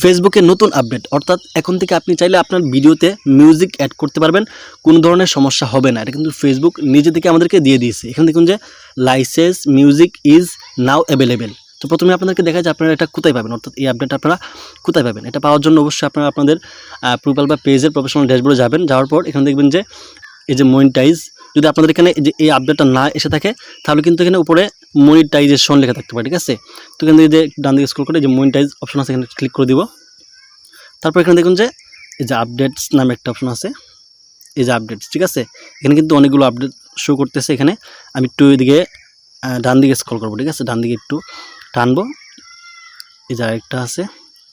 ফেসবুকের নতুন আপডেট অর্থাৎ এখন থেকে আপনি চাইলে আপনার ভিডিওতে মিউজিক অ্যাড করতে পারবেন, কোনো ধরনের সমস্যা হবে না। এটা কিন্তু ফেসবুক নিজে থেকে আমাদেরকে দিয়ে দিয়েছে। এখানে দেখুন যে licence music is now available. তো প্রথমে আপনাদেরকে দেখা যায় আপনারা এটা কোথায় পাবেন, অর্থাৎ এই আপডেট আপনারা কোথায় পাবেন। এটা পাওয়ার জন্য অবশ্যই আপনারা আপনাদের প্রোফাইল বা পেজের প্রফেশনাল ড্যাশবোর্ডে যাবেন। যাওয়ার পর এখানে দেখবেন যে এই যে মনিটাইজ, যদি আপনাদের এখানে যে এই আপডেটটা না এসে থাকে তাহলে কিন্তু এখানে উপরে মনিটাইজেশন লেখা থাকতে পারে, ঠিক আছে। তো এখানে যে ডান দিকে স্ক্রল করে যে মনিটাইজ অপশন আছে এখানে ক্লিক করে দিব। তারপর এখানে দেখুন যে এই যে আপডেটস নামে একটা অপশন আছে, এই যে আপডেটস, ঠিক আছে। এখানে কিন্তু অনেকগুলো আপডেট শো করতেছে। এখানে আমি একটু এদিকে ডান দিকে স্ক্রল করবো, ঠিক আছে। ডান দিকে একটু টানবো, এই যে আরেকটা আছে,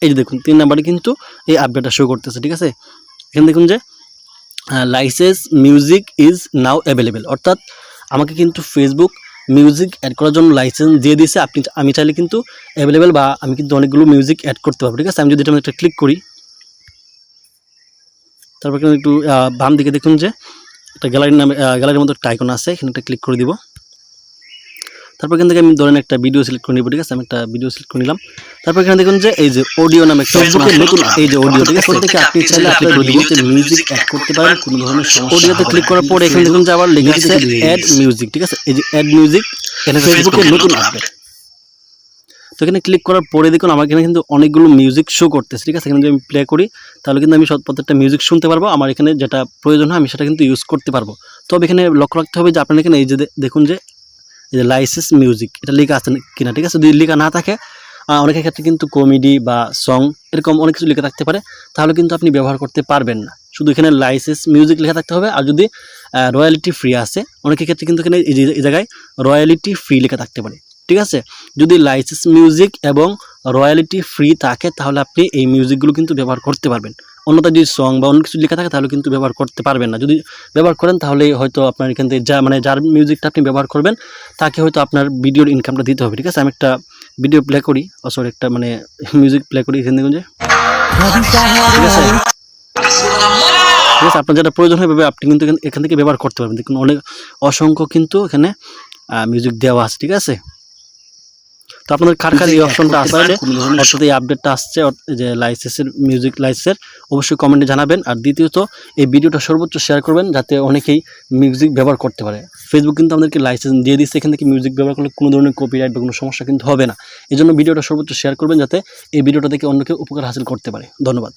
এই যে দেখুন 3 নাম্বারে কিন্তু এই আপডেটটা শো করতেছে, ঠিক আছে। এখানে দেখুন যে licence music is now available, অর্থাৎ আমাকে কিন্তু ফেসবুক মিউজিক অ্যাড করার জন্য লাইসেন্স দিয়ে দিয়েছে। আমি চাইলে কিন্তু অ্যাভেলেবেল বা আমি কিন্তু অনেকগুলো মিউজিক অ্যাড করতে পারবো, ঠিক আছে। আমি যদি এটা একটা ক্লিক করি, তারপর কিন্তু একটু বাম দিকে দেখুন যে একটা গ্যালারির মতো একটা আইকন আছে, এখানে একটা ক্লিক করে দিব। তারপর এখান থেকে আমি ধরেন একটা ভিডিও সিলেক্ট করে নিব, ঠিক আছে। আমি একটা ভিডিও সিলেক্ট করে নিলাম। তারপর এখানে দেখুন যে এই যে অডিও নামে একটা ফেসবুকের নতুন এই যে অডিও, ঠিক আছে। থেকে আপনি চাইলে আপনার ভিডিওতে মিউজিক অ্যাড করতে পারেন, কোনো ধরনের সমস্যা। অডিওতে ক্লিক করার পর এখানে দেখুন যে আবার লেখা আছে অ্যাড মিউজিক, ঠিক আছে। এই যে অ্যাড মিউজিক, এটা ফেসবুকের নতুন আপডেট। তো এখানে ক্লিক করার পরে দেখুন আমার এখানে কিন্তু অনেকগুলো মিউজিক শো করতেছে, ঠিক আছে। এখানে যদি আমি প্লে করি তাহলে কিন্তু আমি প্রত্যেকটা মিউজিক শুনতে পারবো। আমার এখানে যেটা প্রয়োজন হয় আমি সেটা কিন্তু ইউজ করতে পারবো। তবে এখানে লক্ষ্য রাখতে হবে যে আপনার এখানে এই যে দেখুন যে এই যে লাইসেন্স মিউজিক এটা লেখা আছে কিনা, ঠিক আছে। যদি লেখা না থাকে, অনেকের ক্ষেত্রে কিন্তু কমেডি বা সং এরকম অনেক কিছু লেখা থাকতে পারে, তাহলে কিন্তু আপনি ব্যবহার করতে পারবেন না। শুধু এখানে লাইসেন্স মিউজিক লেখা থাকতে হবে। আর যদি রয়্যালিটি ফ্রি আছে, অনেকের ক্ষেত্রে কিন্তু এখানে এই জায়গায় রয়্যালিটি ফ্রি লেখা থাকতে পারে, ঠিক আছে। যদি লাইসেন্স মিউজিক এবং রয়্যালিটি ফ্রি থাকে তাহলে আপনি এই মিউজিকগুলো কিন্তু ব্যবহার করতে পারবেন। অন্যথা যদি সং বা অন্য কিছু লেখা থাকে তাহলে কিন্তু ব্যবহার করতে পারবেন না। যদি ব্যবহার করেন তাহলে হয়তো আপনার এখান থেকে যার মিউজিকটা আপনি ব্যবহার করবেন তাকে হয়তো আপনার ভিডিওর ইনকামটা দিতে হবে, ঠিক আছে। আমি একটা ভিডিও প্লে করি, সরি একটা মিউজিক প্লে করি এখান থেকে, যে ঠিক আছে। ঠিক আছে, আপনার যেটা প্রয়োজন হবে আপনি কিন্তু এখান থেকে ব্যবহার করতে পারবেন। দেখুন অনেক অসংখ্য কিন্তু এখানে মিউজিক দেওয়া আছে, ঠিক আছে। তো আপনাদের কার এই অপশনটা আসছে, অর্থাৎ এই আপডেটটা আসছে যে লাইসেন্সের মিউজিক লাইসেন্সের, অবশ্যই কমেন্টে জানাবেন। আর দ্বিতীয়ত এই ভিডিওটা সর্বোচ্চ শেয়ার করবেন যাতে অনেকেই মিউজিক ব্যবহার করতে পারে। ফেসবুক কিন্তু আমাদেরকে লাইসেন্স দিয়ে দিচ্ছে, এখান থেকে মিউজিক ব্যবহার করলে কোনো ধরনের কপিরাইট বা কোনো সমস্যা কিন্তু হবে না। এই জন্য ভিডিওটা সর্বোচ্চ শেয়ার করবেন যাতে এই ভিডিওটা দেখে অন্য কেউ উপকার হাসিল করতে পারে। ধন্যবাদ।